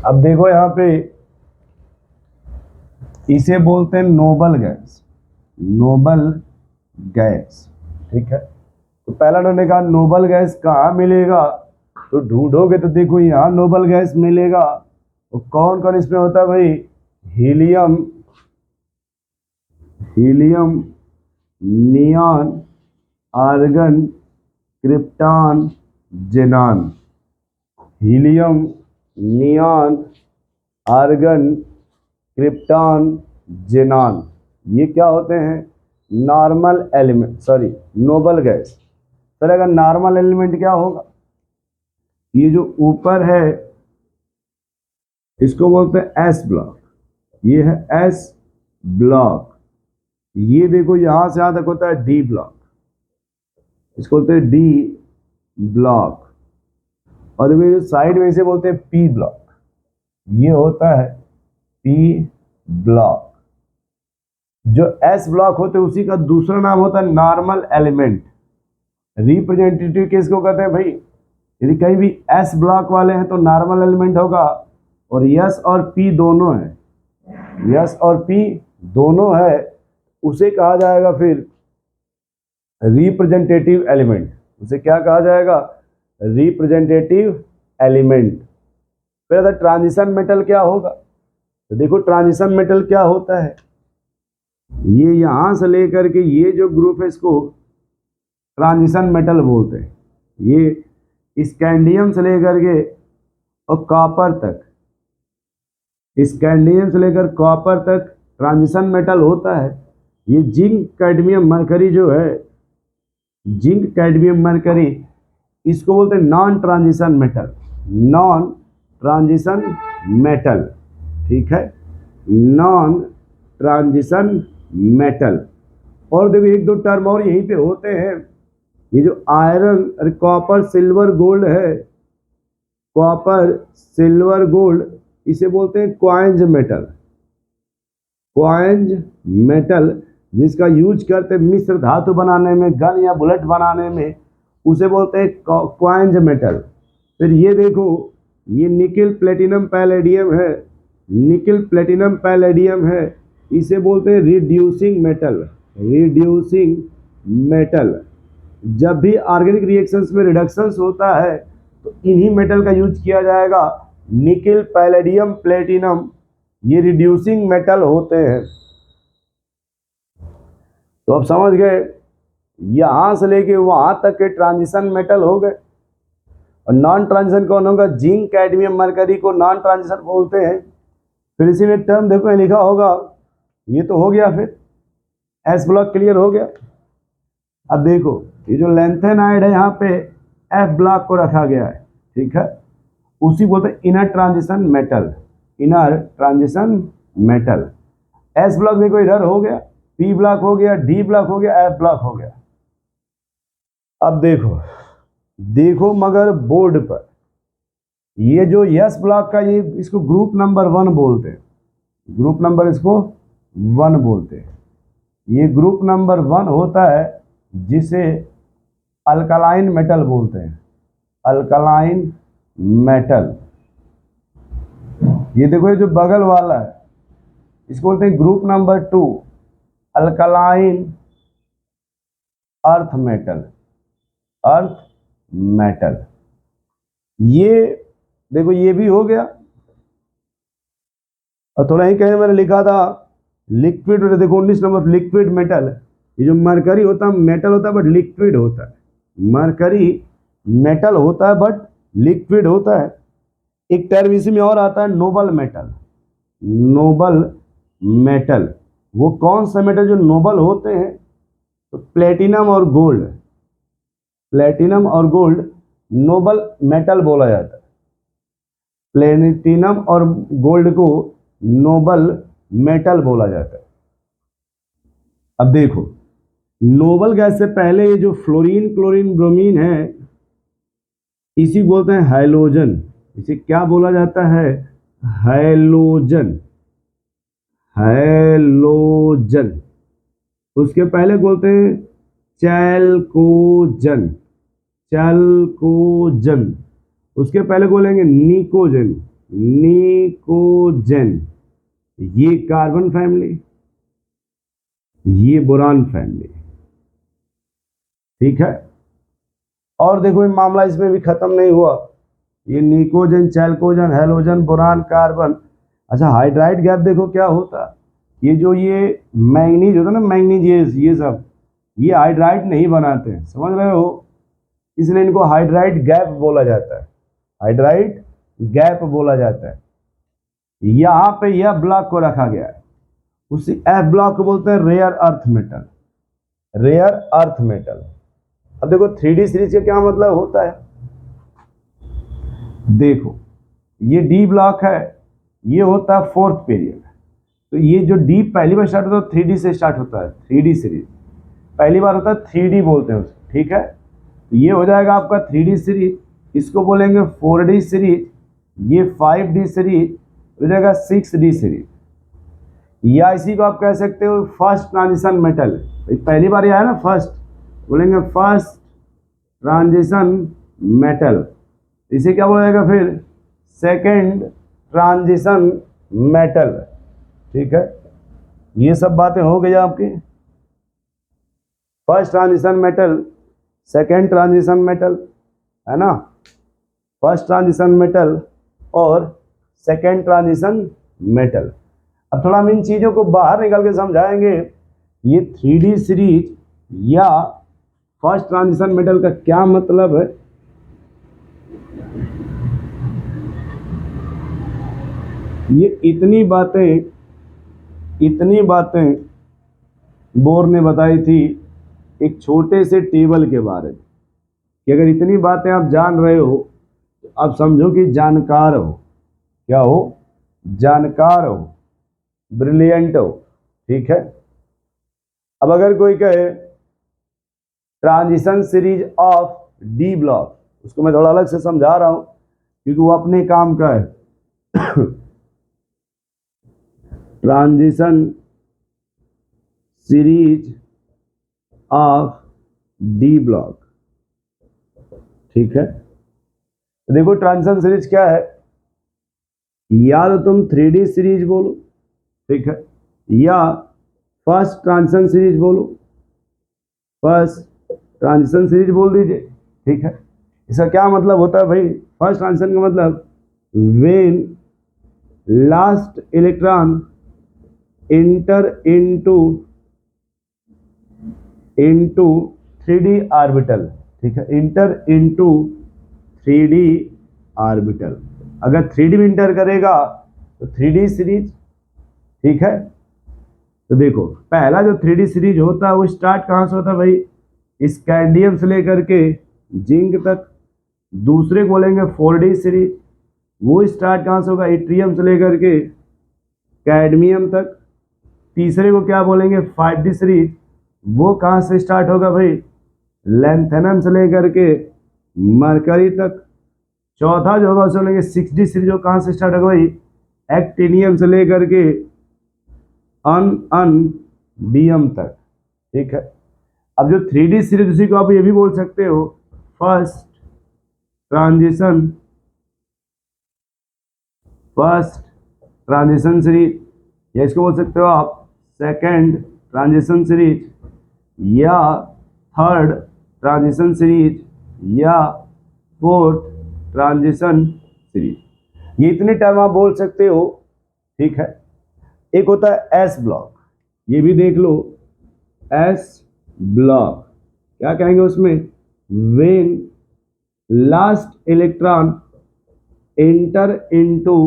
अब देखो यहाँ पे इसे बोलते हैं नोबल गैस, नोबल गैस। ठीक है, तो पहला उन्होंने कहा नोबल गैस कहाँ मिलेगा, तो ढूंढोगे तो देखो यहाँ नोबल गैस मिलेगा। तो कौन कौन इसमें होता है भाई, helium, helium, neon, argon, krypton, xenon. Helium, neon, argon, krypton, xenon, ये क्या होते हैं, normal element, sorry noble gas. Sir अगर नॉर्मल एलिमेंट क्या होगा, ये जो ऊपर है इसको बोलते हैं एस ब्लॉक, ये है एस ब्लॉक। ये देखो यहां से यहां तक होता है डी ब्लॉक, इसको बोलते हैं डी ब्लॉक। और देखो ये साइड में इसे बोलते हैं पी ब्लॉक, ये होता है पी ब्लॉक। जो एस ब्लॉक होते हैं उसी का दूसरा नाम होता है नॉर्मल एलिमेंट। रिप्रेजेंटेटिव किसको कहते हैं भाई, यदि कहीं भी एस ब्लॉक वाले हैं तो नॉर्मल एलिमेंट होगा, और यस और पी दोनों है, यस और पी दोनों है, उसे कहा जाएगा फिर रिप्रेजेंटेटिव एलिमेंट। उसे क्या कहा जाएगा, रिप्रेजेंटेटिव एलिमेंट। फिर अगर ट्रांजिशन मेटल क्या होगा, तो देखो ट्रांजिशन मेटल क्या होता है, ये यहां से लेकर के ये जो ग्रुप है इसको ट्रांजिशन मेटल बोलते हैं। ये स्कैंडियम से लेकर के और कॉपर तक, स्कैंडियम से लेकर कॉपर तक ट्रांजिशन मेटल होता है। ये जिंक, कैडमियम, मरकरी जो है, जिंक, कैडमियम, मरकरी, इसको बोलते हैं non transition metal, non transition metal. ठीक है, नॉन ट्रांजिशन मेटल। और देखो एक दो टर्म और यहीं पे होते हैं, ये जो आयरन, कॉपर, सिल्वर, गोल्ड है, कॉपर, सिल्वर, गोल्ड, इसे बोलते हैं क्वाइंज मेटल, क्वाइंज मेटल, जिसका यूज करते मिश्र धातु बनाने में, गन या बुलेट बनाने में, उसे बोलते हैं क्वाइंज मेटल। फिर ये देखो ये निकिल, प्लेटिनम, पैलेडियम है, निकिल, प्लेटिनम, पैलेडियम है, इसे बोलते हैं रिड्यूसिंग मेटल, रिड्यूसिंग मेटल। जब भी ऑर्गेनिक रिएक्शंस में रिडक्शंस होता है तो इन्हीं मेटल का यूज किया जाएगा, निकिल, पैलेडियम, प्लेटिनम, ये रिड्यूसिंग मेटल होते हैं। तो अब समझ गए, यहां से लेके वहां तक के ट्रांजिशन मेटल हो गए। और नॉन ट्रांजिशन कौन होगा, जिंक, कैडमियम, मरकरी को नॉन ट्रांजिशन बोलते हैं। फिर इसी में टर्म देखो लिखा होगा, ये तो हो गया, फिर एस ब्लॉक क्लियर हो गया। अब देखो ये जो लैंथेनाइड है यहाँ पे एफ ब्लॉक को रखा गया है, ठीक है, उसी बोलते हैं inner transition metal, inner transition metal. S block देखो इधर हो गया, पी ब्लॉक हो गया, डी ब्लॉक हो गया, एफ ब्लॉक हो गया। अब देखो देखो मगर बोर्ड पर ये जो यस ब्लॉक का, ये इसको ग्रुप नंबर 1 बोलते हैं, ग्रुप नंबर इसको 1 बोलते हैं। ये ग्रुप नंबर 1 होता है जिसे अल्कलाइन मेटल बोलते हैं, अल्कलाइन मेटल। ये देखो ये जो बगल वाला है इसको बोलते हैं group number 2, alkaline earth metal, earth metal. ये देखो ये भी हो गया। और थोड़ा ही कहीं मैंने लिखा था लिक्विड, देखो 19 नंबर लिक्विड मेटल। ये जो मरकरी होता है मेटल होता है बट लिक्विड होता है, मरकरी मेटल होता है बट लिक्विड होता है। एक टर्म इसी में और आता है नोबल मेटल, नोबल मेटल। वो कौन सा मेटल जो नोबल होते हैं, तो प्लेटिनम और गोल्ड, प्लेटिनम और गोल्ड नोबल मेटल बोला जाता है। प्लेटिनम और गोल्ड को नोबल मेटल बोला जाता है। अब देखो नोबल गैस से पहले ये जो फ्लोरीन, क्लोरीन, ब्रोमीन है, इसी बोलते हैं हैलोजन। इसे क्या बोला जाता है, हैलोजन, हैलोजन। उसके पहले बोलते हैं चैल्कोजन, चैल्कोजन। उसके पहले बोलेंगे निकोजन, निकोजेन, ये कार्बन फैमिली, ये बोरान फैमिली, ठीक है। और देखो ये मामला इसमें भी खत्म नहीं हुआ, ये निकोजन, चैल्कोजन, हैलोजन, बोरान, कार्बन। अच्छा हाइड्राइड गैप देखो क्या होता, ये जो ये मैंगनीज होता है ना, मैंगनीज, ये सब ये हाइड्राइड नहीं बनाते हैं, समझ रहे हो, इसलिए इनको हाइड्राइड गैप बोला जाता है, हाइड्राइड गैप बोला जाता है। यहाँ पे यह ब्लॉक को रखा गया है, उसी एफ ब्लॉक को बोलते हैं rare earth metal, rare earth metal. अब देखो 3D सीरीज का क्या मतलब होता है, देखो ये डी ब्लॉक है, ये होता है फोर्थ पीरियड, तो ये जो डी पहली बार स्टार्ट होता है 3D से स्टार्ट होता है, 3D सीरीज पहली बार होता है, 3D बोलते हैं उसको, ठीक है। तो ये हो जाएगा आपका 3D सीरीज, इसको बोलेंगे 4D सीरीज, ये 5D सीरीज हो जाएगा 6D सीरीज, या इसी को आप कह सकते हो फर्स्ट ट्रांजिशन मेटल, पहली बार ये आया ना फर्स्ट, बोलेंगे फर्स्ट ट्रांजिशन मेटल, इसे क्या बोला जाएगा फिर सेकेंड ट्रांजिशन मेटल, ठीक है। ये सब बातें हो गई आपकी, first transition metal, second transition metal, है ना, फर्स्ट ट्रांजिशन मेटल और सेकेंड ट्रांजिशन मेटल। अब थोड़ा हम इन चीज़ों को बाहर निकल के समझाएंगे, ये 3D सीरीज या फर्स्ट ट्रांजिशन मेटल का क्या मतलब है। ये इतनी बातें बोर ने बताई थी एक छोटे से टेबल के बारे में, कि अगर इतनी बातें आप जान रहे हो तो आप समझो कि जानकार हो, क्या हो, जानकार हो, ब्रिलियंट हो, ठीक है। अब अगर कोई कहे transition series of D block, उसको मैं थोड़ा अलग से समझा रहा हूं क्योंकि वो अपने काम का है। Transition series of D block, ठीक है। तो देखो ट्रांजिशन सीरीज क्या है, या तो तुम 3D सीरीज बोलो, ठीक है, या फर्स्ट ट्रांजिशन सीरीज बोलो, फर्स्ट ट्रांजिशन सीरीज बोल दीजिए, ठीक है। इसका क्या मतलब होता है भाई, फर्स्ट ट्रांजिशन का मतलब when last electron inter into 3D orbital, ठीक है, इंटर इनटू 3D ऑर्बिटल। अगर 3D में इंटर करेगा तो 3D सीरीज, ठीक है। तो देखो पहला जो 3D सीरीज होता है वो स्टार्ट कहाँ से होता है भाई, स्कैंडियम से लेकर के जिंक तक। दूसरे को बोलेंगे 4D सीरीज, वो स्टार्ट कहाँ से होगा, इट्रियम से लेकर के कैडमियम तक। तीसरे को क्या बोलेंगे 5D सीरीज, वो कहाँ से स्टार्ट होगा भाई, लैंथेनम से लेकर के मरकरी तक। चौथा जो होगा उसे बोलेंगे 6D सीरीज, जो कहाँ से स्टार्ट होगा भाई, एक्टिनियम से लेकर के अनडियम तक, ठीक है। अब जो 3D सीरीज उसी को आप ये भी बोल सकते हो फर्स्ट ट्रांजिशन सीरीज, या इसको बोल सकते हो आप सेकेंड ट्रांजिशन सीरीज, या थर्ड ट्रांजिशन सीरीज, या फोर्थ ट्रांजिशन सीरीज। ये इतने टर्म आप बोल सकते हो, ठीक है। एक होता है एस ब्लॉक, ये भी देख लो, एस ब्लॉक क्या कहेंगे उसमें, when last electron inter into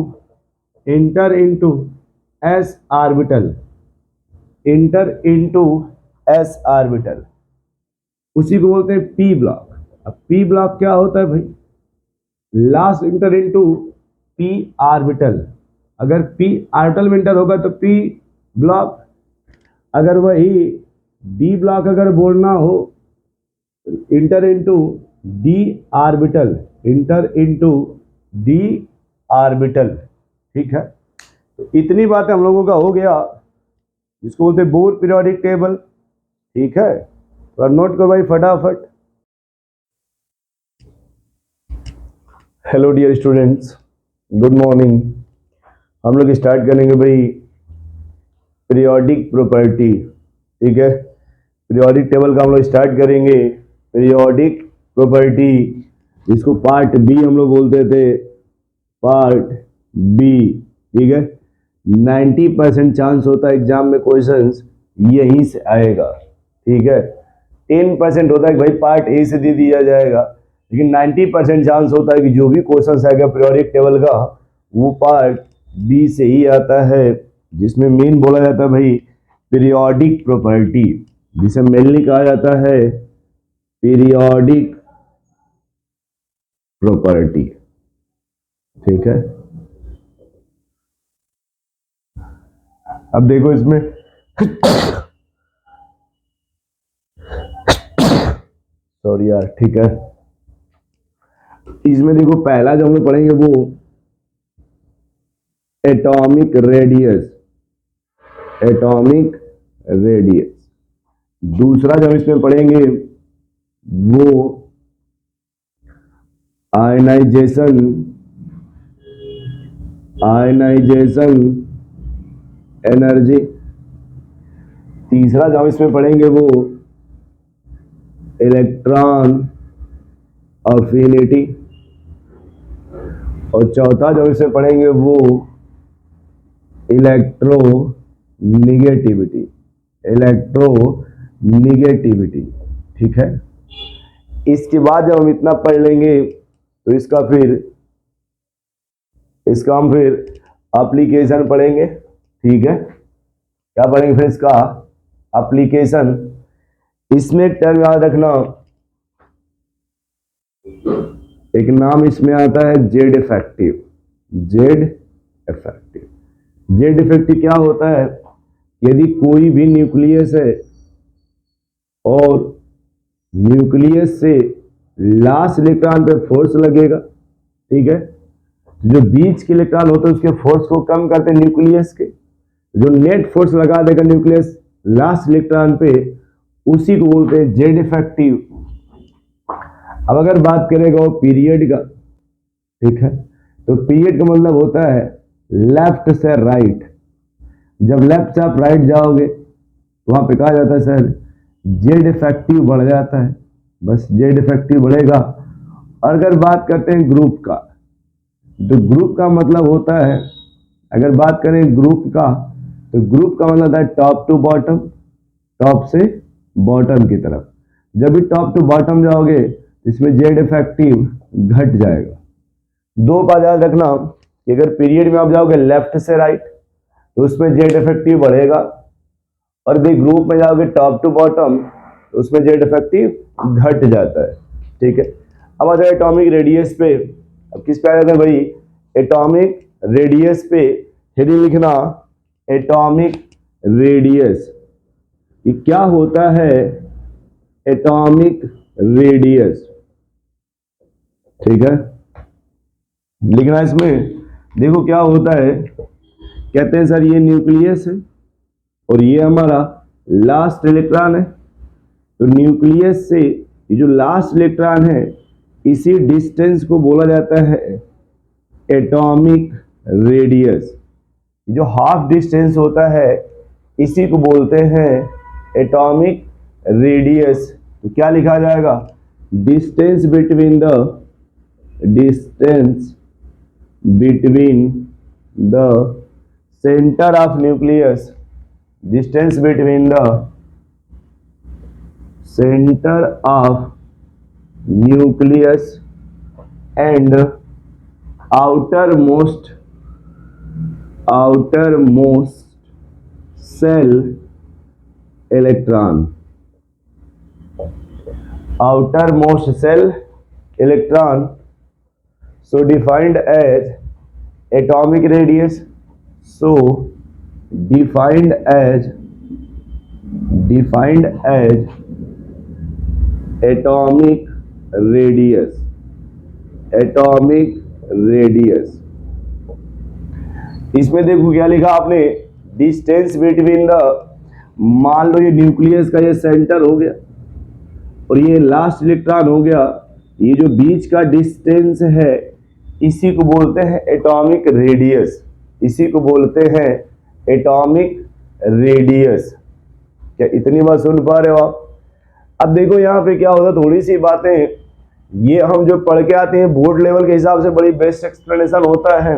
S orbital, inter into S orbital, उसी को बोलते हैं पी ब्लॉक। अब पी ब्लॉक क्या होता है भाई, last inter into P orbital. अगर पी ऑर्बिटल में इंटर होगा तो पी ब्लॉक, अगर वही डी ब्लॉक अगर बोलना हो inter into D orbital, inter into D orbital, ठीक है। तो इतनी बातें हम लोगों का हो गया, जिसको बोलते हैं बोर पीरियोडिक टेबल, ठीक है। तो नोट करो भाई फटाफट। Hello dear students, good morning. हम लोग स्टार्ट करेंगे भाई पीरियोडिक प्रॉपर्टी। ठीक है, पीरियोडिक टेबल का हम लोग स्टार्ट करेंगे। पीरियोडिक प्रॉपर्टी, इसको पार्ट बी हम लोग बोलते थे, पार्ट बी। ठीक है, 90% चांस होता है एग्जाम में क्वेश्चंस यहीं से आएगा। ठीक है, 10% होता है कि भाई पार्ट ए से दे दिया जाएगा, लेकिन 90% चांस होता है कि जो भी क्वेश्चंस आएगा पीरियोडिक टेबल का वो पार्ट बी से ही आता है, जिसमें मेन बोला जाता है भाई पीरियोडिक प्रॉपर्टी, जिसे मेनली कहा जाता है पीरियोडिक प्रॉपर्टी। ठीक है, अब देखो इसमें सॉरी यार। ठीक है, इसमें देखो पहला जो हम लोग पढ़ेंगे वो एटॉमिक रेडियस, एटॉमिक रेडियस। दूसरा जो हम इसमें पढ़ेंगे वो आयनाइजेशन, आयनाइजेशन एनर्जी। तीसरा जो हम इसमें पढ़ेंगे वो इलेक्ट्रॉन अफिनिटी। और चौथा जो इसमें पढ़ेंगे वो इलेक्ट्रो निगेटिविटी, इलेक्ट्रो निगेटिविटी। ठीक है, इसके बाद जब हम इतना पढ़ लेंगे तो इसका हम फिर एप्लीकेशन पढ़ेंगे। ठीक है, क्या पढ़ेंगे फिर इसका एप्लीकेशन। इसमें एक टर्म याद रखना, एक नाम इसमें आता है Z effective. Z effective, Z effective क्या होता है? यदि कोई भी न्यूक्लियस है और न्यूक्लियस से लास्ट इलेक्ट्रॉन पे फोर्स लगेगा, ठीक है, जो बीच के इलेक्ट्रॉन होते हैं उसके फोर्स को कम करते हैं न्यूक्लियस के, जो नेट फोर्स लगा देगा न्यूक्लियस लास्ट इलेक्ट्रॉन पे, उसी को बोलते हैं जेड इफेक्टिव। अब अगर बात करेगा वो पीरियड का, ठीक है, तो पीरियड का मतलब होता है लेफ्ट से राइट। जब लेफ्ट से आप राइट जाओगे तो वहां पे कहा जाता है सर जेड इफेक्टिव बढ़ जाता है, बस जेड इफेक्टिव बढ़ेगा। और अगर बात करते हैं ग्रुप का, तो ग्रुप का मतलब होता है, अगर बात करें ग्रुप का, तो ग्रुप का मतलब है टॉप टू बॉटम, टॉप से बॉटम की तरफ। जब भी टॉप टू बॉटम जाओगे इसमें जेड इफेक्टिव घट जाएगा। दो बात याद रखना कि अगर पीरियड में आप जाओगे लेफ्ट से राइट तो उसमें जेड इफेक्टिव बढ़ेगा, और भी ग्रुप में जाओगे टॉप टू बॉटम तो उसमें जेड इफेक्टिव घट जाता है। ठीक है, अब आ जाए एटॉमिक रेडियस पे। अब किस पे आ जाता है भाई? एटॉमिक रेडियस पे हेडिंग लिखना एटॉमिक रेडियस। ये क्या होता है एटॉमिक रेडियस? ठीक है, लिखना इसमें। देखो क्या होता है, कहते हैं सर ये न्यूक्लियस है और ये हमारा लास्ट इलेक्ट्रॉन है, तो न्यूक्लियस से ये जो लास्ट इलेक्ट्रॉन है इसी डिस्टेंस को बोला जाता है एटॉमिक रेडियस। जो हाफ डिस्टेंस होता है इसी को बोलते हैं एटॉमिक रेडियस। तो क्या लिखा जाएगा? Distance between the, distance between the centre of nucleus, distance between the centre of nucleus and outermost cell electron, outermost cell electron, so defined as atomic radius, so defined as atomic radius, atomic radius. इसमें देखो क्या लिखा आपने, distance between the, मान लो ये nucleus का ये centre हो गया और ये लास्ट इलेक्ट्रॉन हो गया, ये जो बीच का डिस्टेंस है इसी को बोलते हैं एटॉमिक रेडियस, इसी को बोलते हैं एटॉमिक रेडियस। क्या इतनी बात सुन पा रहे हो आप? अब देखो यहाँ पे क्या होता है, थोड़ी सी बातें ये हम जो पढ़ के आते हैं बोर्ड लेवल के हिसाब से बड़ी बेस्ट एक्सप्लेनेशन होता है।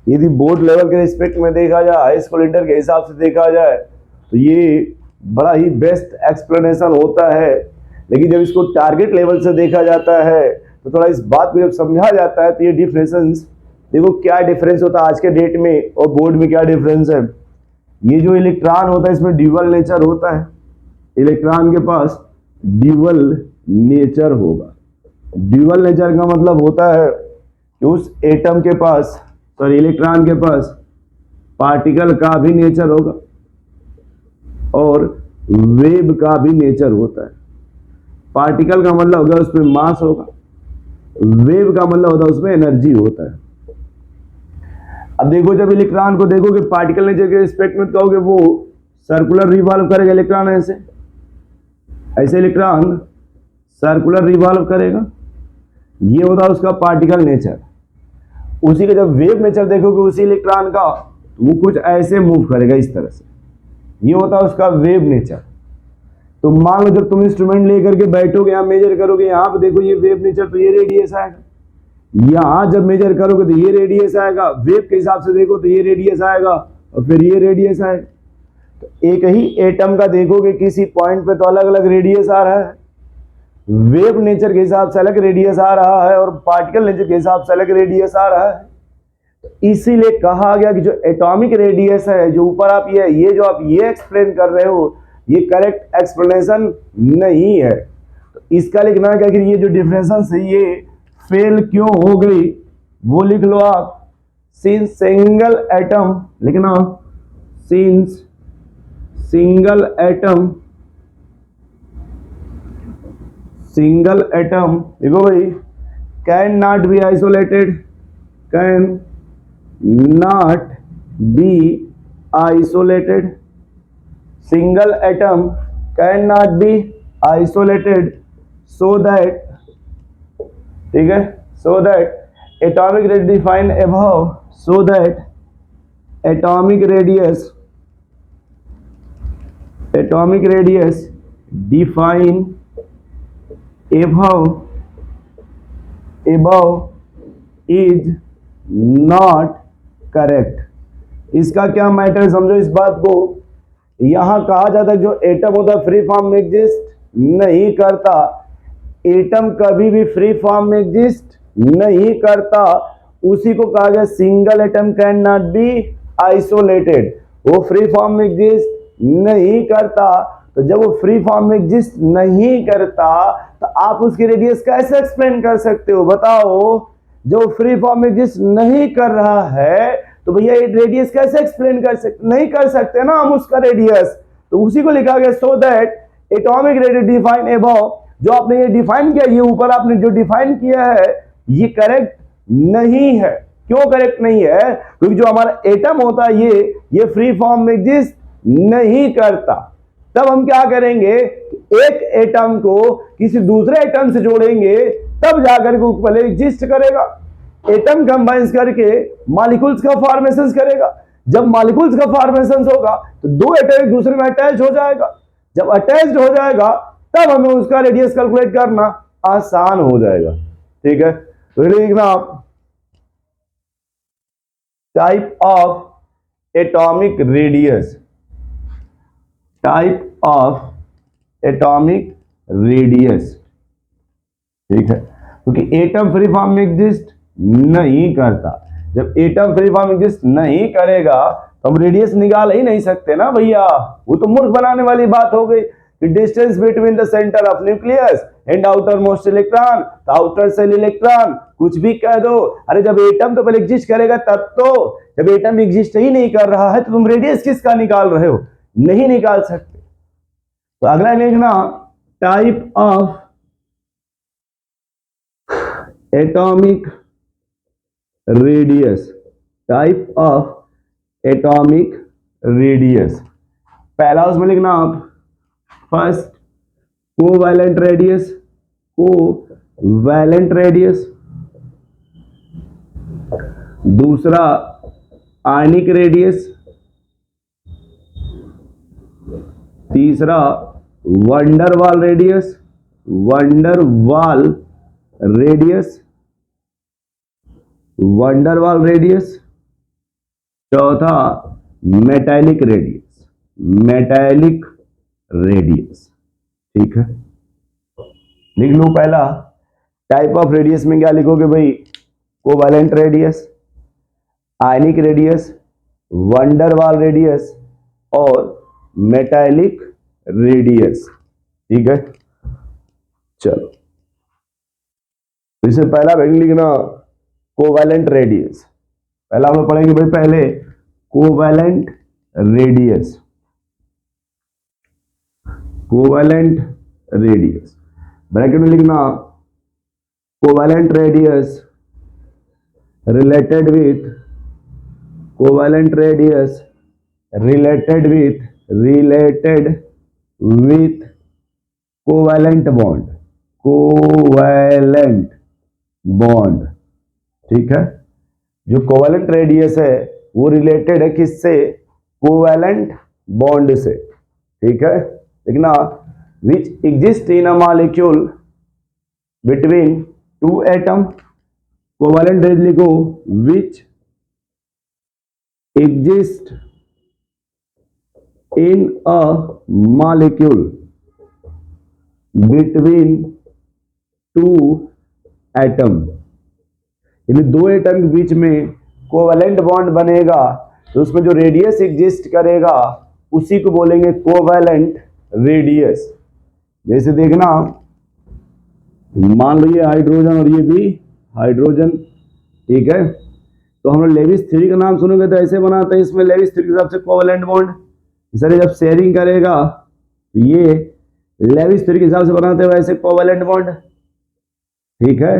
यदि बोर्ड लेवल के रिस्पेक्ट में देखा जाए, हाई स्कूल इंटर के हिसाब से देखा जाए, तो ये बड़ा ही बेस्ट एक्सप्लेनेशन होता है। लेकिन जब इसको टारगेट लेवल से देखा जाता है तो थोड़ा इस बात को जब समझा जाता है तो ये डिफरेंसेस, देखो क्या डिफरेंस होता है आज के डेट में और बोर्ड में क्या डिफरेंस है। ये जो इलेक्ट्रॉन होता है इसमें ड्यूअल नेचर होता है, इलेक्ट्रॉन के पास ड्यूअल नेचर होगा। ड्यूअल नेचर का मतलब होता है कि उस एटम के पास, सॉरी इलेक्ट्रॉन के पास पार्टिकल का भी नेचर होगा और वेव का भी नेचर होता है। पार्टिकल का मतलब होगा उसमें मास होगा, वेव का मतलब होता है उसमें एनर्जी होता है। अब देखो जब इलेक्ट्रॉन को देखोगे पार्टिकल नेचर के रिस्पेक्ट में कहोगे वो सर्कुलर रिवॉल्व करेगा इलेक्ट्रॉन, ऐसे ऐसे इलेक्ट्रॉन सर्कुलर रिवॉल्व करेगा, ये होता है उसका पार्टिकल नेचर। उसी का जब वेव नेचर देखोगे उसी इलेक्ट्रॉन का, वो कुछ ऐसे मूव करेगा इस तरह से, ये होता है उसका वेव नेचर। तो मान लो जब तुम इंस्ट्रूमेंट लेकर के बैठोगे, यहाँ मेजर करोगे, यहाँ पे देखो ये वेव नेचर, तो ये रेडियस आएगा। यहाँ जब मेजर करोगे तो ये रेडियस आएगा, वेव के हिसाब से देखो तो ये रेडियस आएगा और फिर ये रेडियस आएगा। तो एक ही एटम का देखोगे किसी पॉइंट पे तो अलग अलग रेडियस आ रहा है, वेव नेचर के हिसाब से अलग रेडियस आ रहा है और पार्टिकल नेचर के हिसाब से अलग रेडियस आ रहा है। तो इसीलिए कहा गया कि जो एटॉमिक रेडियस है, जो ऊपर आप ये जो आप ये एक्सप्लेन कर रहे हो, ये करेक्ट एक्सप्लेनेशन नहीं है। तो इसका लिखना क्या कि ये जो डिफरेंस है ये फेल क्यों हो गई, वो लिख लो आप। सिंस सिंगल एटम लिखना, सिंस सिंगल एटम देखो भाई, can not be isolated, can not be isolated, single atom cannot be isolated so that, ठीक है, so that atomic radius defined above, so that atomic radius defined above is not correct। इसका क्या matter समझो इस बात को। यहां कहा जाता है जो एटम होता है फ्री फॉर्म में एग्जिस्ट नहीं करता, एटम कभी भी फ्री फॉर्म में एग्जिस्ट नहीं करता, उसी को कहा गया single atom can not be isolated. वो फ्री फॉर्म में एग्जिस्ट नहीं करता, तो जब वो फ्री फॉर्म में एग्जिस्ट नहीं करता तो आप उसकी रेडियस कैसे एक्सप्लेन कर सकते हो बताओ। जो फ्री फॉर्म में एग्जिस्ट नहीं कर रहा है तो भैया ये रेडियस कैसे एक्सप्लेन कर सकते, नहीं कर सकते ना हम उसका रेडियस। तो उसी को लिखा गया so that atomic radius define above. जो आपने ये डिफाइन किया, ये ऊपर आपने जो डिफाइन किया है ये करेक्ट नहीं है। क्यों करेक्ट नहीं है? क्योंकि जो हमारा एटम होता है ये फ्री फॉर्म में एग्जिस्ट नहीं करता। तब हम क्या करेंगे, एक एटम को किसी दूसरे एटम से जोड़ेंगे तब जाकर के पहले एग्जिस्ट करेगा। एटम कंबाइंस करके मॉलिक्यूल्स का फॉर्मेशन करेगा। जब मॉलिक्यूल्स का फॉर्मेशन होगा तो दो एटम एक दूसरे में अटैच हो जाएगा। जब अटैच्ड हो जाएगा तब हमें उसका रेडियस कैलकुलेट करना आसान हो जाएगा। ठीक है, तो लिखना आप type of atomic radius, type of atomic radius. ठीक है, क्योंकि एटम फ्री फॉर्म में एग्जिस्ट नहीं करता। जब एटम फ्री फॉर्म एग्जिस्ट नहीं करेगा तो हम रेडियस निकाल ही नहीं सकते ना भैया। वो तो मूर्ख बनाने वाली बात हो गई कि distance between the centre of nucleus and outer most electron, outer cell electron, कुछ भी कह दो। अरे जब एटम तो पहले एग्जिस्ट करेगा तब तो, जब एटम एग्जिस्ट ही नहीं कर रहा है तो तुम रेडियस किसका निकाल रहे हो? नहीं निकाल सकते। तो अगला लिखना type of atomic radius, type of atomic radius. पहला उसमें लिखना आप first covalent radius, covalent radius. दूसरा आयनिक रेडियस, तीसरा van der Waals radius, van der Waals radius, van der Waals radius, चौथा मेटालिक रेडियस, मेटालिक रेडियस। ठीक है, लिख लो पहला टाइप ऑफ रेडियस में क्या लिखोगे भाई, covalent radius, ionic radius, van der Waals radius और मेटालिक रेडियस। ठीक है, चलो इससे पहला भाई लिखना कोवैलेंट रेडियस। पहला हम लोग पढ़ेंगे भाई पहले covalent radius, covalent radius bracket में लिखना covalent radius related with, covalent radius related with covalent bond, covalent bond. ठीक है, जो कोवैलेंट रेडियस है वो रिलेटेड है किससे, कोवैलेंट बॉन्ड से। ठीक है, लिखना which exist in a molecule between two atom, covalent radius लिखो which exist in a molecule between two atom, यानी दो एटम के बीच में कोवैलेंट बॉन्ड बनेगा तो उसमें जो रेडियस एग्जिस्ट करेगा उसी को बोलेंगे कोवैलेंट रेडियस। जैसे देखना, मान लो ये हाइड्रोजन और ये भी हाइड्रोजन। ठीक है, तो हम लोग लेविस थ्योरी का नाम सुनोगे तो ऐसे बनाते हैं, इसमें लेविस थ्योरी के हिसाब से कोवैलेंट बॉन्ड, सर जब शेयरिंग करेगा तो ये लेविस थ्योरी के हिसाब से बनाते हैं वैसे कोवैलेंट बॉन्ड। ठीक है,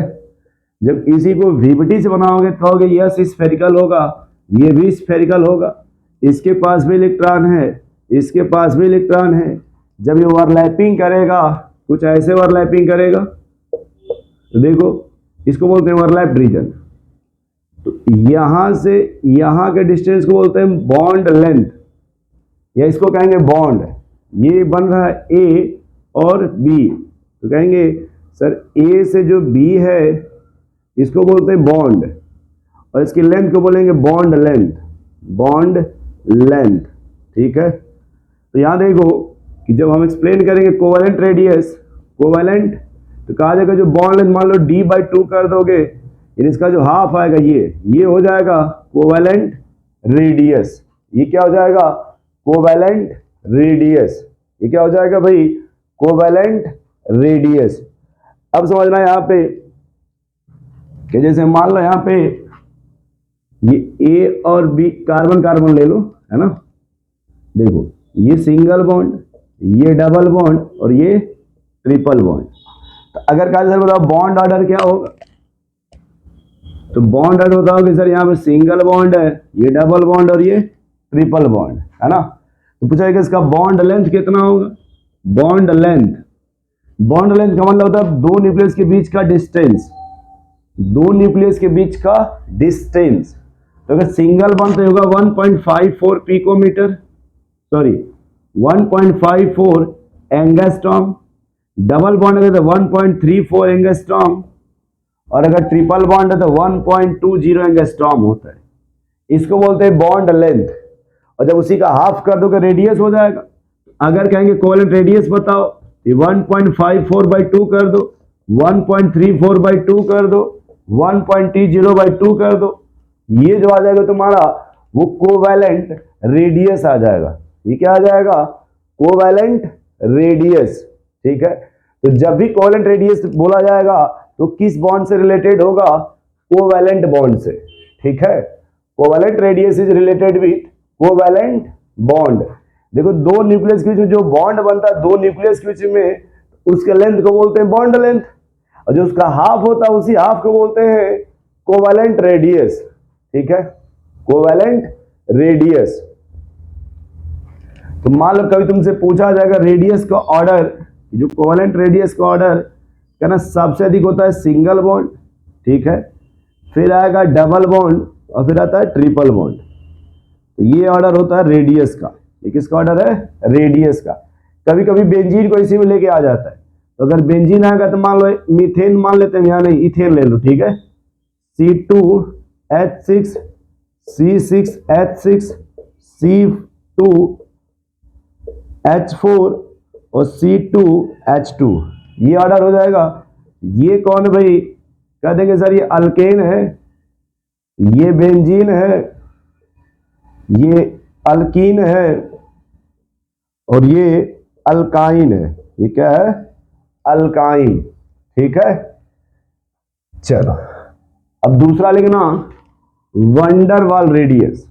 जब इसी को वीबीटी से बनाओगे तो कहोगे यस स्फेरिकल होगा, ये भी स्फेरिकल होगा, इसके पास भी इलेक्ट्रॉन है, इसके पास भी इलेक्ट्रॉन है। जब ये ओवरलैपिंग करेगा, कुछ ऐसे ओवरलैपिंग करेगा तो देखो इसको बोलते हैं ओवरलैप रीजन। तो यहां से यहां के डिस्टेंस को बोलते हैं बॉन्ड लेंथ, या इसको कहेंगे बॉन्ड। ये बन रहा है ए और बी, तो कहेंगे सर ए से जो बी है इसको बोलते हैं बॉन्ड, और इसकी लेंथ को बोलेंगे बॉन्ड लेंथ, बॉन्ड लेंथ। ठीक है, तो यहां देखो कि जब हम एक्सप्लेन करेंगे कोवैलेंट रेडियस, कोवैलेंट तो कहा जाएगा जो बॉन्ड लेंथ मान लो d/2 कर दोगे, यानी इसका जो हाफ आएगा ये हो जाएगा कोवैलेंट रेडियस। ये क्या हो जाएगा, कोवैलेंट रेडियस। ये क्या हो जाएगा भाई, कोवैलेंट रेडियस। अब समझना यहाँ पे कि जैसे मान लो यहाँ पे ये ए और बी कार्बन कार्बन ले लो, है ना, देखो ये सिंगल बॉन्ड, ये डबल बॉन्ड और ये ट्रिपल बॉन्ड। तो अगर कहा सर बताओ बॉन्ड ऑर्डर क्या होगा, तो बॉन्ड ऑर्डर बताओ कि सर यहाँ पे सिंगल बॉन्ड है, ये डबल बॉन्ड और ये ट्रिपल बॉन्ड, है ना। तो पूछा कि इसका बॉन्ड लेंथ कितना होगा, बॉन्ड लेंथ, बॉन्ड लेंथ का मतलब होता है दो न्यूक्लियस के बीच का डिस्टेंस, दो न्यूक्लियस के बीच का डिस्टेंस। तो अगर सिंगल बॉन्ड तो होगा 1.54 picometre, sorry 1.54 angstrom, double bond है तो 1.34 एंगस्ट्रॉम, और अगर ट्रिपल बॉन्ड है तो 1.20 एंगस्ट्रॉम होता है। इसको बोलते हैं बॉन्ड लेंथ। और जब उसी का हाफ कर दोगे रेडियस हो जाएगा। अगर कहेंगे कोवैलेंट रेडियस बताओ, 1.54/2 कर दो, 1.34/2 कर दो, 1.20/2 कर दो, ये जो आ जाएगा तुम्हारा वो कोवैलेंट रेडियस आ जाएगा। ये क्या आ जाएगा, कोवैलेंट रेडियस। ठीक है, तो जब भी कोवैलेंट रेडियस बोला जाएगा तो किस बॉन्ड से रिलेटेड होगा, कोवैलेंट बॉन्ड से। ठीक है, covalent radius is related with covalent bond. देखो दो न्यूक्लियस के बीच में जो बॉन्ड बनता है, दो न्यूक्लियस के बीच में, उसके लेंथ को बोलते हैं बॉन्ड लेंथ, और जो उसका हाफ होता है उसी हाफ को बोलते हैं कोवैलेंट रेडियस। ठीक है, कोवैलेंट रेडियस। तो मान लो कभी तुमसे पूछा जाएगा रेडियस का ऑर्डर, जो कोवैलेंट रेडियस का ऑर्डर कहना सबसे अधिक होता है सिंगल बॉन्ड। ठीक है, फिर आएगा डबल बॉन्ड और फिर आता है ट्रिपल बॉन्ड। तो ये ऑर्डर होता है रेडियस का। ये किसका ऑर्डर है? रेडियस का। कभी कभी बेंजीन को इसी में लेके आ जाता है। तो अगर बेंजीन आएगा तो मान लो मीथेन मान लेते हैं, यहाँ नहीं इथेन ले लो, ठीक है। C2H6 C6H6 C2H4 और C2H2, ये ऑर्डर हो जाएगा। ये कौन है भाई? कह देंगे सर ये अल्केन है, ये बेंजीन है, ये अल्कीन है और ये अल्काइन है। ये क्या है? अल्काइन, ठीक है। चलो अब दूसरा लिखना, वंडर वाल रेडियस।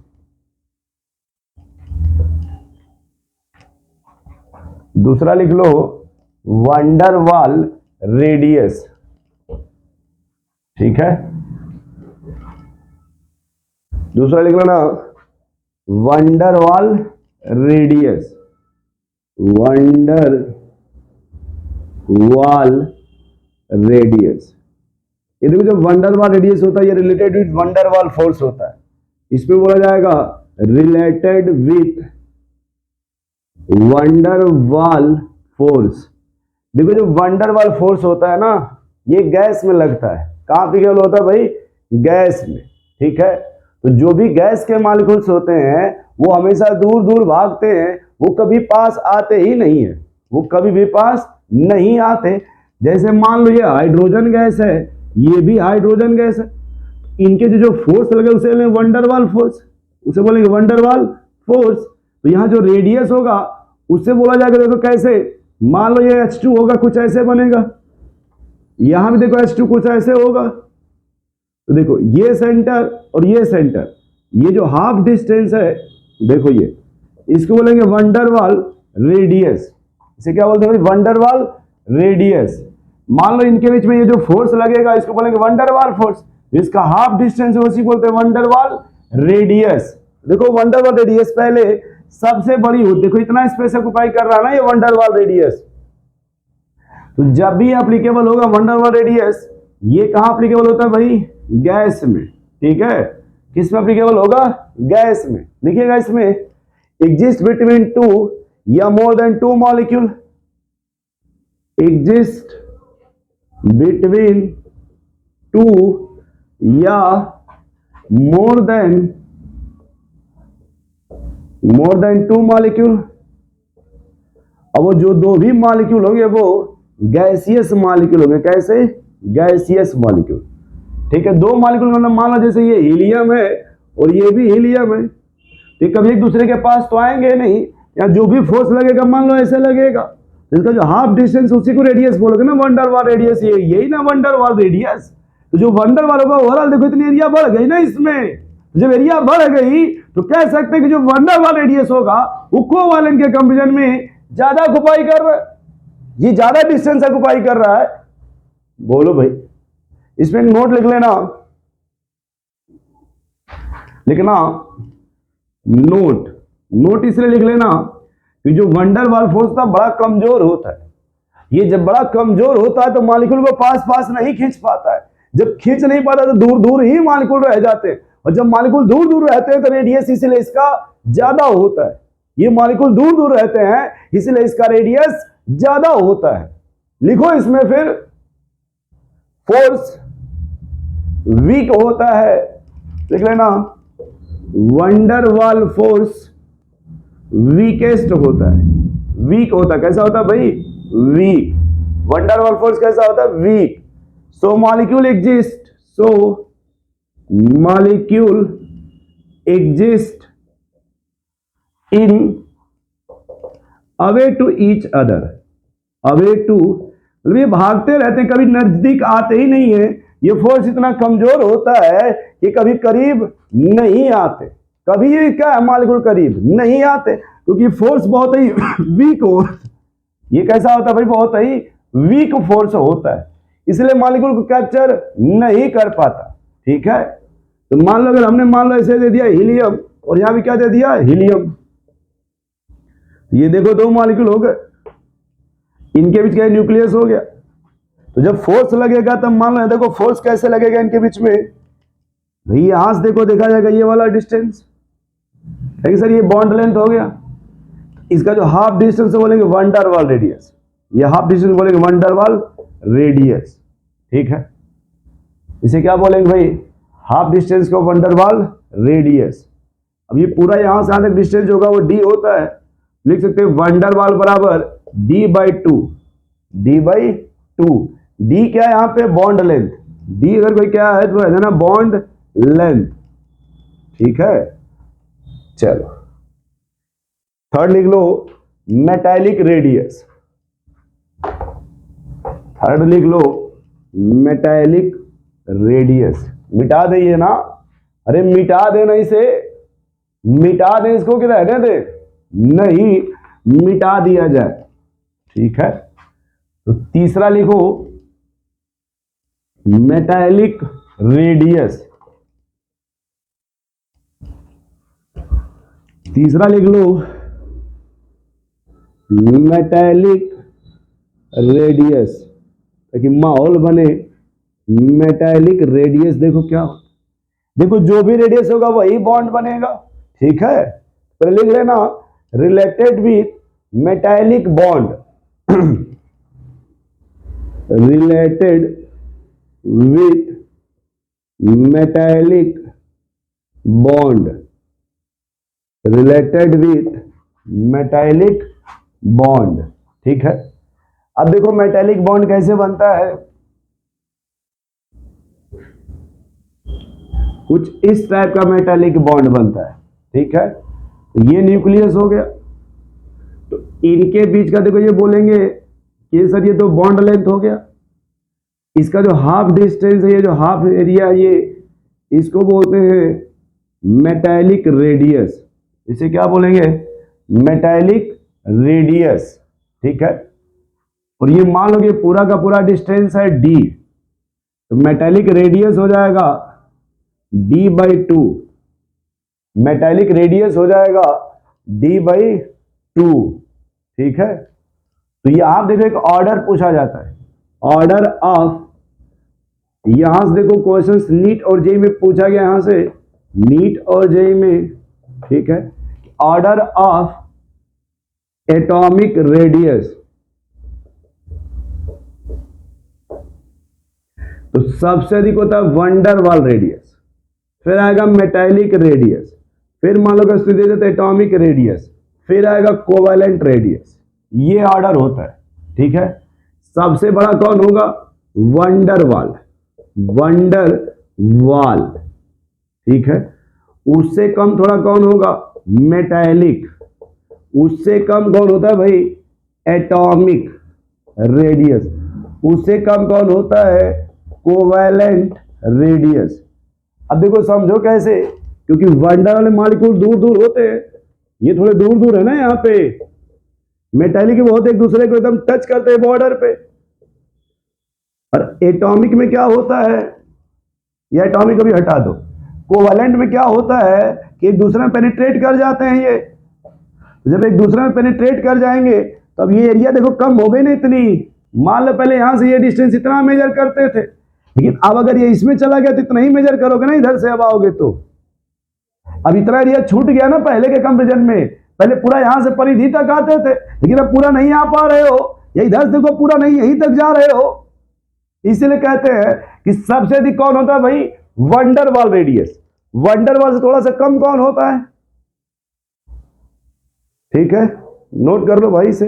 दूसरा लिख लो वंडर वाल रेडियस, ठीक है। दूसरा लिख लेना वंडर वाल रेडियस, वंडर वाल रेडियस। ये देखो जो वंडर वाल रेडियस होता है ये रिलेटेड विथ वंडर वाल फोर्स होता है। इसमें बोला जाएगा रिलेटेड विथ वंडर वाल फोर्स। देखो जो वंडर वाल फोर्स होता है ना, ये गैस में लगता है। कहां एप्लीकेबल होता है भाई? गैस में, ठीक है। तो जो भी गैस के मॉलिक्यूल्स होते हैं वो हमेशा दूर दूर भागते हैं, वो कभी पास आते ही नहीं है, वो कभी भी पास नहीं आते। जैसे मान लो ये हाइड्रोजन गैस है, ये भी हाइड्रोजन गैस है, इनके जो फोर्स लगे उसे बोलेंगे वंडर वाल फोर्स, उसे बोलेंगे वंडर वाल फोर्स। तो यहाँ जो रेडियस होगा उससे बोला जाएगा, देखो कैसे, मान लो ये H2 होगा, कुछ ऐसे बनेगा, यहां भी देखो H2 कुछ ऐसे होगा। तो देखो ये सेंटर और ये सेंटर, ये जो हाफ डिस्टेंस है, देखो ये, इसको बोलेंगे वंडर वाल रेडियस। इसे क्या बोलते हैं भाई? वंडर वाल रेडियस। मान लो इनके बीच में ये जो फोर्स लगेगा इसको बोलेंगे वंडर वाल फोर्स, इसका हाफ डिस्टेंस है उसी बोलते हैं वंडर वाल रेडियस। देखो वंडर वाल रेडियस पहले सबसे बड़ी हो, देखो इतना स्पेस ऑक्युपाई कर रहा है ना ये वंडर वाल रेडियस। तो जब भी एप्लीकेबल होगा वंडर वाल रेडियस, ये कहां एप्लीकेबल होता है भाई? गैस में, ठीक है। किस में एप्लीकेबल होगा? गैस में। लिखिएगा इसमें एग्जिस्ट बिटवीन टू या more than two molecule, exist between two या मोर देन टू मॉलिक्यूल। अब वो जो दो भी मॉलिक्यूल होंगे वो गैसियस मॉलिक्यूल होंगे। कैसे? गैसियस मॉलिक्यूल, ठीक है। दो मॉलिक्यूल मतलब मान लो जैसे ये हीलियम है और ये भी हीलियम है, ठीक, कभी एक दूसरे के पास तो आएंगे नहीं, या जो भी फोर्स लगेगा मान लो ऐसे लगेगा, इसका जो हाफ डिस्टेंस उसी को रेडियस बोलोगे ना, वंडर वाल रेडियस। ये यही ना वंडर वाल रेडियस। तो जो वंडर वाल होगा ओवरऑल देखो इतनी एरिया बढ़ गई ना इसमें, जब एरिया बढ़ गई तो कह सकते हैं कि जो वंडर वाल रेडियस होगा वो कोवैलेंट के कंपैरिजन में ज्यादा ऑक्युपाई कर रहा है, ये ज्यादा डिस्टेंस ऑक्युपाई कर रहा है। बोलो भाई, इसमें एक नोट लिख लेना, लिखना नोट इसलिए लिख लेना कि जो वंडर वाल फोर्स था बड़ा कमजोर होता है। ये जब बड़ा कमजोर होता है तो मॉलिक्यूल को पास नहीं खींच पाता है। जब खींच नहीं पाता तो दूर दूर ही मॉलिक्यूल रह जाते हैं, और जब मॉलिक्यूल दूर दूर रहते हैं तो रेडियस इसलिए इसका ज्यादा होता है। ये मॉलिक्यूल दूर दूर रहते हैं इसलिए इसका रेडियस ज्यादा होता है। लिखो इसमें फिर फोर्स वीक होता है, लिख लेना वंडर वाल फोर्स वीकेस्ट होता है। वीक होता है, कैसा होता है भाई? वीक। वंडर वाल फोर्स कैसा होता है? Weak. So molecule exist, so molecule exist in away to each other. Away to ये भागते रहते हैं, कभी नजदीक आते ही नहीं है। ये फोर्स इतना कमजोर होता है कि कभी करीब नहीं आते, कभी ये क्या है मॉलिक्यूल करीब नहीं आते, क्योंकि फोर्स बहुत ही वीक हो। ये कैसा होता है भाई? बहुत ही वीक फोर्स होता है, इसलिए मॉलिक्यूल को कैप्चर नहीं कर पाता, ठीक है। तो मान लो अगर हमने मान लो ऐसे दे दिया हीलियम और यहां भी क्या दे दिया? हीलियम। ये देखो दो मॉलिक्यूल हो गए, इनके बीच क्या न्यूक्लियस हो गया। तो जब फोर्स लगेगा तब मान लो देखो फोर्स कैसे लगेगा इनके बीच में, भाई यहां से देखो देखा जाएगा ये वाला डिस्टेंस, लेकिन सर ये बॉन्ड लेंथ हो गया, इसका जो हाफ डिस्टेंस है बोलेंगे वन डर वाल रेडियस, ये हाफ डिस्टेंस बोलेंगे वन डर वाल रेडियस। ठीक है, इसे क्या बोलेंगे भाई, हाफ डिस्टेंस को वन डर वाल रेडियस। अब ये पूरा यहां से यहां तक डिस्टेंस होगा वो डी होता है, लिख सकते हैं वन डर वाल बराबर D by two, D by two. D क्या है यहाँ पे, बॉन्ड लेंथ, डी अगर कोई क्या है तो है ना बॉन्ड लेंथ। ठीक है, चलो थर्ड लिख लो मेटालिक रेडियस, थर्ड लिख लो मेटालिक रेडियस। मिटा दे ना, अरे मिटा देना इसे, मिटा दे इसको कि रहने दे, नहीं मिटा दिया जाए। ठीक है, तो तीसरा लिखो मेटालिक रेडियस, तीसरा लिख लो मेटालिक रेडियस, ताकि माहौल बने। मेटालिक रेडियस देखो क्या, देखो जो भी रेडियस होगा वही बॉन्ड बनेगा। ठीक है, तो लिख लेना related with metallic bond, related with metallic bond, related with metallic bond. ठीक है, अब देखो मेटालिक बॉन्ड कैसे बनता है, कुछ इस टाइप का मेटालिक बॉन्ड बनता है। ठीक है, तो ये न्यूक्लियस हो गया, तो इनके बीच का देखो ये बोलेंगे कि सर ये तो बॉन्ड लेंथ हो गया, इसका जो हाफ डिस्टेंस है, ये जो हाफ एरिया, ये इसको बोलते हैं मेटालिक रेडियस, इसे क्या बोलेंगे, मेटालिक रेडियस। ठीक है, और ये मान लो कि पूरा का पूरा डिस्टेंस है डी, तो मेटालिक रेडियस हो जाएगा D by two, metallic radius हो जाएगा डी बाई टू। ठीक है, तो ये आप देखो एक ऑर्डर पूछा जाता है, ऑर्डर ऑफ, यहां से देखो क्वेश्चंस नीट और जेई में पूछा गया, यहां से नीट और जेई में। ठीक है, ऑर्डर ऑफ एटॉमिक रेडियस, तो सबसे अधिक होता है वन डर वाल रेडियस, फिर आएगा मेटालिक रेडियस, फिर मान लो कि दे देते एटॉमिक रेडियस, फिर आएगा कोवेलेंट रेडियस, ये ऑर्डर होता है। ठीक है, सबसे बड़ा कौन होगा, वंडर वाल, वंडर वाल। ठीक है, उससे कम थोड़ा कौन होगा, मेटालिक, उससे कम कौन होता है भाई, एटॉमिक रेडियस, उससे कम कौन होता है, कोवेलेंट रेडियस। अब देखो समझो कैसे, क्योंकि वंडर वाले मॉलिक्यूल दूर दूर होते हैं, ये थोड़े दूर दूर है ना, यहाँ पे मेटालिक बहुत एक दूसरे को एकदम टच करते हैं बॉर्डर पे, और एटॉमिक में क्या होता है, ये एटॉमिक को भी हटा दो, कोवेलेंट में क्या होता है कि एक दूसरे में पेनिट्रेट कर जाते हैं, ये जब एक दूसरे में पेनिट्रेट कर जाएंगे तब ये एरिया देखो कम हो गई ना इतनी, मान लो पहले यहां से ये डिस्टेंस इतना मेजर करते थे, लेकिन अब अगर ये इसमें चला गया तो इतना ही मेजर करोगे ना, इधर से अब आओगे तो अब इतना एरिया छूट गया ना पहले के कंपेरिजन में, पहले पूरा यहां से परिधि तक आते थे, लेकिन अब पूरा नहीं आ पा रहे हो, या इधर से देखो पूरा नहीं यहीं तक जा रहे हो, इसीलिए कहते हैं कि सबसे अधिक कौन होता है भाई, वंडर वाल रेडियस, वंडर वाल से थोड़ा सा कम कौन होता है। ठीक है, नोट कर लो भाई इसे।